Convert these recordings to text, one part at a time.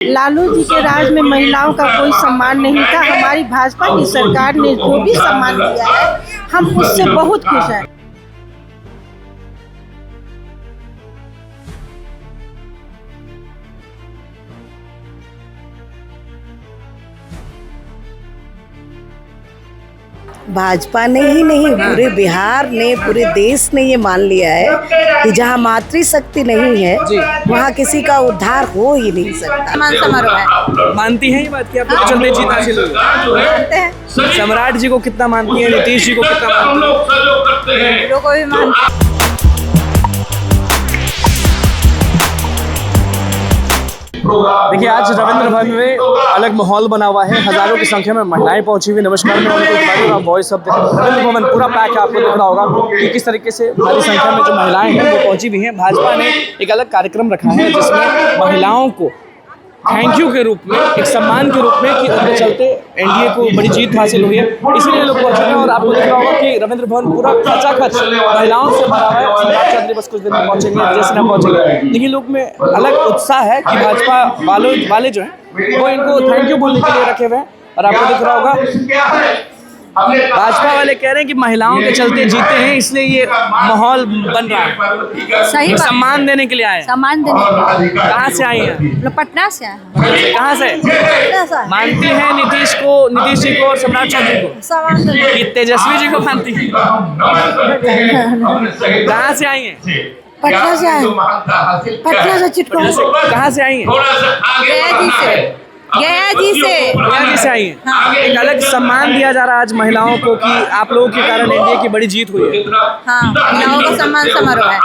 लालू जी के राज में महिलाओं का कोई सम्मान नहीं था। हमारी भाजपा की सरकार ने जो भी सम्मान दिया है, हम उससे बहुत खुश हैं। भाजपा ने ही नहीं, पूरे बिहार ने, पूरे देश ने ये मान लिया है कि जहाँ मातृशक्ति नहीं है वहाँ किसी का उद्धार हो ही नहीं सकता। सम्मान समारोह है। मानती हैं ये बात कि आप लोग चलते जीत हासिल हुई? मानते हैं। सम्राट जी को कितना मानती है, नीतीश जी को कितना मानती है? लोगों को भी मानते हैं। देखिए, आज रविंद्र भवन में अलग माहौल बना हुआ है। हजारों की संख्या में महिलाएं पहुंची हुई। नमस्कार, मैं उनको वॉइस ऑफ रविंद्र भवन पूरा पैक है। आपको दिख रहा होगा कि किस तरीके से भारी संख्या में जो महिलाएं हैं वो पहुंची हुई हैं। भाजपा ने एक अलग कार्यक्रम रखा है जिसमें महिलाओं को थैंक यू के रूप में, एक सम्मान के रूप में कि उनके चलते एनडीए को बड़ी जीत हासिल हुई है, इसीलिए लोग पहुंचे हैं। और आपको दिख रहा होगा कि रविंद्र भवन पूरा खचाखच महिलाओं से भरा हुआ है। सम्राट चौधरी बस कुछ दिन में पहुंचेंगे, विजय सिन्हा पहुंचेंगे, लेकिन लोग में अलग उत्साह है कि भाजपा वाले जो हैं वो इनको थैंक यू बोलने के लिए रखे हुए हैं। और आपको दिख रहा होगा भाजपा वाले कह रहे हैं कि महिलाओं के चलते जीते हैं, इसलिए ये माहौल बन रहा है। सही सम्मान देने के लिए आए हैं। सम्मान देने कहाँ से आई हैं? पटना से आए हैं। कहाँ से? मानती हैं नीतीश जी को और सम्राट चौधरी को? कि तेजस्वी जी को मानती हैं? कहाँ से आई हैं? पटना से आए, पटना से चिटकोना से। कहाँ से आई हैं? गया जी से आई हैं। एक अलग सम्मान दिया जा रहा है आज महिलाओं को कि आप लोगों के कारण एनडीए की बड़ी जीत हुई है। हाँ, महिलाओं का सम्मान समारोह है।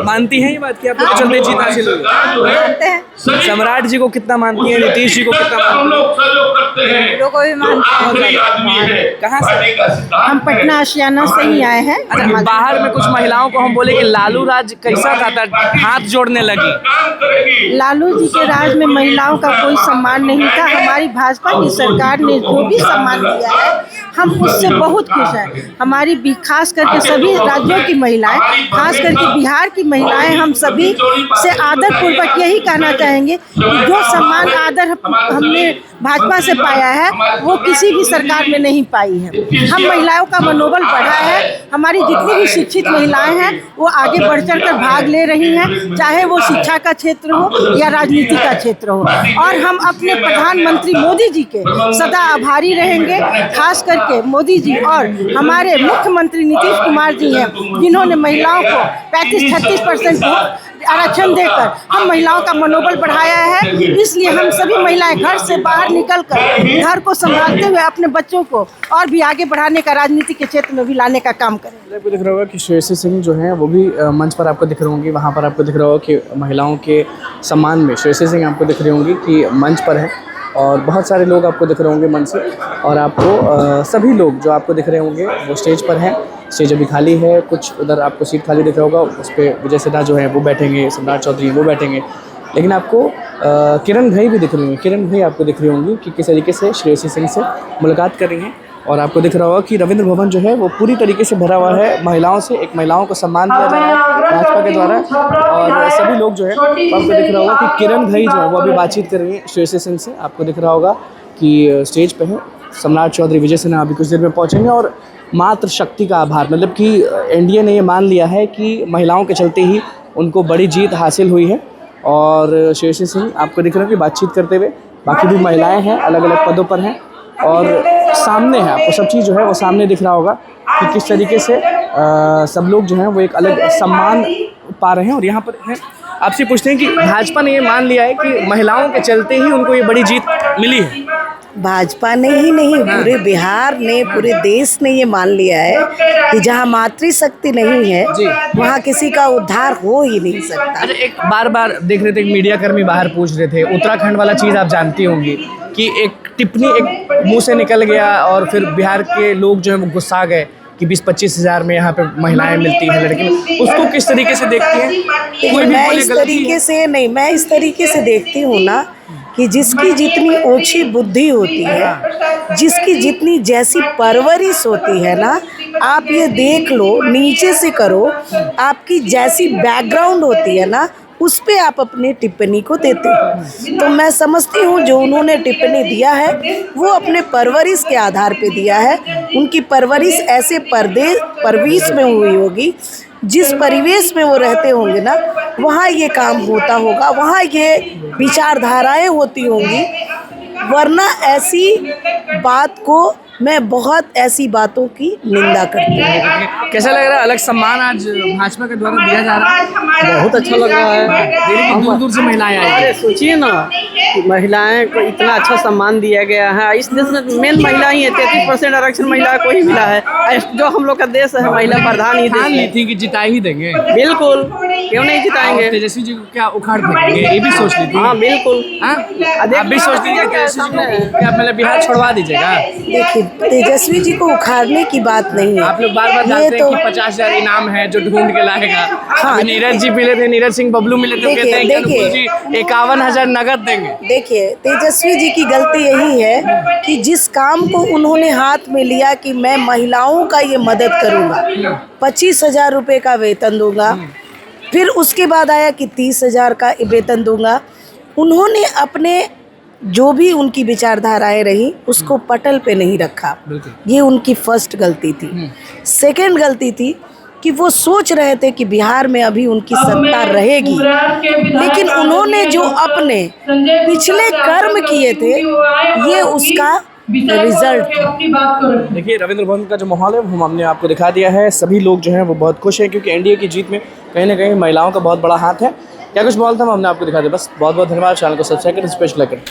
मानती हैं ये बात कि आप लोग चलते जीत हासिल हुई? मानते हैं। सम्राट जी को कितना मानती हैं, नीतीश जी को कितना मानती हैं? लोगों को भी मानते हैं। कहाँ से? हम पटना आशियाना से ही आए हैं। अच्छा, बाहर में कुछ महिलाओं को हम बोले कि लालू राज कैसा था, हाथ जोड़ने लगी। लालू जी के राज में महिलाओं का कोई सम्मान नहीं था। हमारी भाजपा की सरकार ने जो भी सम्मान दिया है, हम उससे बहुत खुश हैं। हमारी खास करके सभी राज्यों की महिलाएं, खास करके बिहार की महिलाएं, हम सभी से आदर पूर्वक यही कहना चाहेंगे कि जो सम्मान आदर हमने भाजपा से पाया है वो किसी भी सरकार में नहीं पाई है। हम महिलाओं का मनोबल बढ़ा है। हमारी जितनी भी शिक्षित महिलाएं हैं वो आगे बढ़ चढ़ कर भाग ले रही हैं, चाहे वो शिक्षा का क्षेत्र हो या राजनीति का क्षेत्र हो। और हम अपने प्रधानमंत्री मोदी जी के सदा आभारी रहेंगे। खास करके मोदी जी और हमारे मुख्यमंत्री नीतीश कुमार जी हैं, जिन्होंने महिलाओं को 35-36% आरक्षण देकर हम महिलाओं का मनोबल बढ़ाया है। इसलिए हम सभी महिलाएं घर से बाहर निकलकर घर को संभालते हुए अपने बच्चों को और भी आगे बढ़ाने का, राजनीति के क्षेत्र में भी लाने का काम करें। आपको दिख रहा होगा कि श्रेयसी सिंह जो हैं वो भी मंच पर आपको दिख रही होंगी। वहाँ पर आपको दिख रहा होगा कि महिलाओं के सम्मान में श्रेयसी सिंह आपको दिख रही होंगी कि मंच पर है। और बहुत सारे लोग आपको दिख रहे होंगे मंच से। और आपको सभी लोग जो आपको दिख रहे होंगे वो स्टेज पर हैं। स्टेज अभी खाली है, कुछ उधर आपको सीट खाली दिख रहा होगा, उस पर विजय सिन्हा जो है वो बैठेंगे, सम्राट चौधरी वो बैठेंगे। लेकिन आपको किरण भाई भी दिख रही होंगी। किरण भाई आपको दिख रही होंगी कि किस तरीके से श्रेयसी सिंह से मुलाकात कर रही हैं। और आपको दिख रहा होगा कि रविंद्र भवन जो है वो पूरी तरीके से भरा हुआ है महिलाओं से। एक महिलाओं को सम्मान दिया जा रहा है भाजपा के द्वारा। और सभी लोग जो है आपको दिख रहा होगा कि किरण भाई जो है वो अभी बातचीत कर रही है श्रेयसी सिंह से। आपको दिख रहा होगा कि स्टेज पे है सम्राट चौधरी, विजय सिन्हा अभी कुछ देर में पहुँचेंगे। और मातृ शक्ति का आभार, मतलब कि एनडीए ने ये मान लिया है कि महिलाओं के चलते ही उनको बड़ी जीत हासिल हुई है। और श्रेयसी सिंह आपको दिख रहे हो कि बातचीत करते हुए, बाकी भी महिलाएं हैं अलग अलग पदों पर हैं। और सामने है आपको सब चीज़ जो है वो सामने दिख रहा होगा कि किस तरीके से सब लोग जो हैं वो एक अलग सम्मान पा रहे हैं। और यहाँ पर हैं, आपसे पूछते हैं कि भाजपा ने ये मान लिया है कि महिलाओं के चलते ही उनको ये बड़ी जीत मिली है। भाजपा ने ही नहीं, पूरे बिहार ने, पूरे देश ने ये मान लिया है कि जहाँ मातृशक्ति नहीं है वहाँ किसी का उद्धार हो ही नहीं सकता। अच्छा, एक बार देख रहे थे, एक मीडिया कर्मी बाहर पूछ रहे थे, उत्तराखंड वाला चीज़ आप जानती होंगी कि एक टिप्पणी एक मुंह से निकल गया और फिर बिहार के लोग जो है वो गुस्सा गए कि 20-25 हज़ार में यहाँ पे महिलाएं मिलती हैं लड़की। उसको किस तरीके से देखती हैं? मैं इस तरीके से नहीं, मैं इस तरीके से देखती हूँ ना कि जिसकी जितनी ओछी बुद्धि होती है, जिसकी जितनी जैसी परवरिश होती है ना, आप ये देख लो, नीचे से करो, आपकी जैसी बैकग्राउंड होती है ना उस पे आप अपनी टिप्पणी को देते हो। तो मैं समझती हूँ जो उन्होंने टिप्पणी दिया है वो अपने परवरिश के आधार पे दिया है। उनकी परवरिश ऐसे परवेश में हुई होगी, जिस परिवेश में वो रहते होंगे ना, वहाँ ये काम होता होगा, वहाँ ये विचारधाराएं होती होंगी। वरना ऐसी बात को मैं बहुत ऐसी बातों की निंदा करती हूँ। कैसा लग रहा है? अलग सम्मान आज भाजपा के द्वारा दिया जा रहा है। बहुत अच्छा लग रहा है। दिल्ली की दूर दूर से महिलाएं आई अरे सोचिए ना कि महिलाएं को इतना अच्छा सम्मान दिया गया है। इस देश में मेन महिला ही है। 33% आरक्षण महिला को ही मिला है। जो हम लोग का देश है, महिला प्रधान ही ठान देश ली है। थी कि जिता ही देंगे, बिल्कुल, क्यों नहीं और जिताएंगे। तेजस्वी जी को क्या उखाड़ देंगे, ये भी सोच ली थी। हाँ बिल्कुल। हाँ? आप भी सोचती हैं कि तेजस्वी जी को क्या मतलब बिहार छोड़वा दीजिएगा? देखिए, तेजस्वी जी को उखाड़ने की बात नहीं है। आप लोग बार बार ये डालते हैं कि 50,000 इनाम है जो ढूंढ के लाएगा। हाँ। अभी नीरज जी मिले थे, नीरज सिंह बबलू मिले थे, देखिए, कहते हैं कि देखिए। अनुकूल जी 51,000 नगद देंगे। देखिए, तेजस्वी जी की गलती यही है कि जिस काम को उन्होंने हाथ में लिया कि मैं महिलाओं का ये मदद करूँगा, 25,000 रुपये का वेतन दूंगा, फिर उसके बाद आया कि 30,000 का वेतन दूंगा। उन्होंने अपने जो भी उनकी विचारधाराएं रही उसको पटल पे नहीं रखा। ये उनकी फर्स्ट गलती थी। सेकंड गलती थी कि वो सोच रहे थे कि बिहार में अभी उनकी सत्ता रहेगी, लेकिन उन्होंने जो अपने पिछले कर्म किए थे ये उसका रिजल्ट। देखिए, रविंद्र भवन का जो माहौल है वो हमने आपको दिखा दिया है। सभी लोग जो हैं वो बहुत खुश हैं क्योंकि एनडीए की जीत में कहीं ना कहीं महिलाओं का बहुत बड़ा हाथ है। क्या कुछ बोलता हम हमने आपको दिखा दिया। बस बहुत बहुत धन्यवाद। चैनल को सब्सक्राइब करें, स्पेशल करें।